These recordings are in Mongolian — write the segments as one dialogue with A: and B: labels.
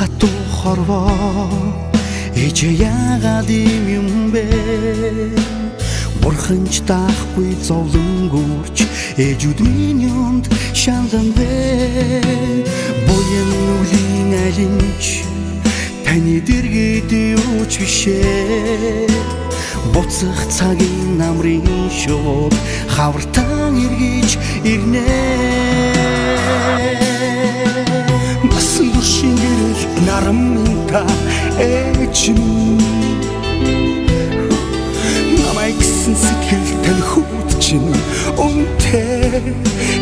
A: Хатуу хорвоо ээж яагаад юм бэ? Бурханч таахгүй зовлон гүрч ээжүүд минь юунд шандан бэ? Буян нүлийн алинч таны дэргэд юуч бишээ. Буцах цагийн намрын шууд хавартан эргэж ирнэ. Шингэрэл нарамта ээж намайг гисэн сэтгэл тань хүүтчин үнтэй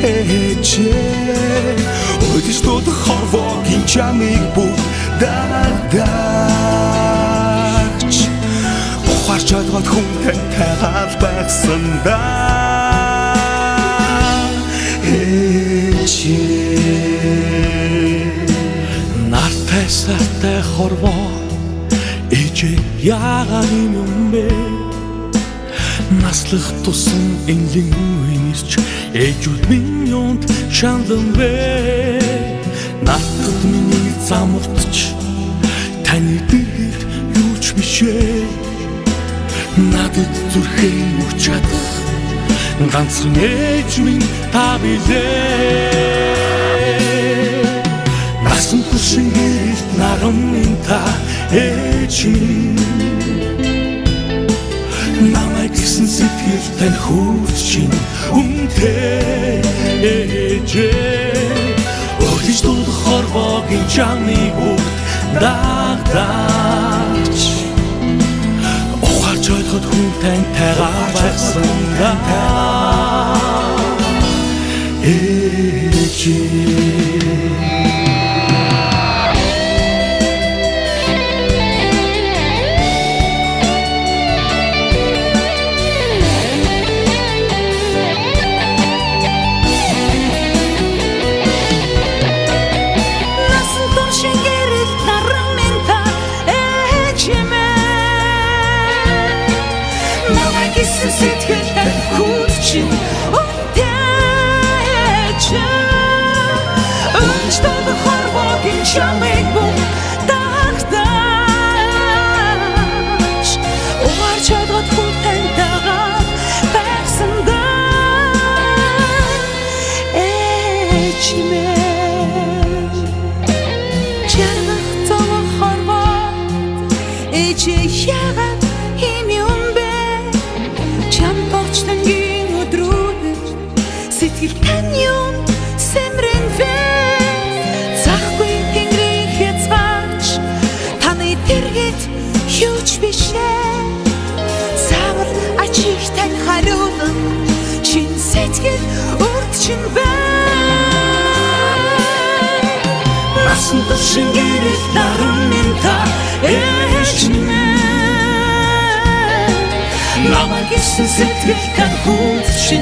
A: ээж өдөж тод хорвогийн чамыг бүгд дагдач ухаарч ойлгоод хүнтэй тайгаал байсандаа ээж Сартай хорвоо ээж яагаад юм бэ? Наслах тусан энлэн үерч ээжүүд минь юунд шандан бэ? Надад миний замуртч таны дэргэд юуч бишээ. Надад зүрхээ өгч чадах ганцхан ээж минь та билээ. Насан туршин гэрэлт нарамын та ээж намайг гисэн сэтгэл тань хүүтчин үнтэй ээж өглөж дууд хорвогийн чамыг бүгд дагдач ухаарч ойлгоод хүнтэй тайгаа байсандаа ээж сэтгэл тань хүүтчин үнтэй ээж өдөж тод хорвогийн чамыг бүгд дагдач ухаарч ойлгоод хүнтэй дагаад байсандаа ээж чанах тоо хорвоо ээж яагаад юм бэ? Сэтгэл тань юунд сэмрэнвэ? Захгүй тэнгэрийн хязгаарч таны дэргэд юуч бишээ. Заавал ачиг тань хариулах чин сэтгэл урдчин бай. Насан туршин гэрэл нарамын та ээж намайг гисэн сэтгэл тань хүүтчин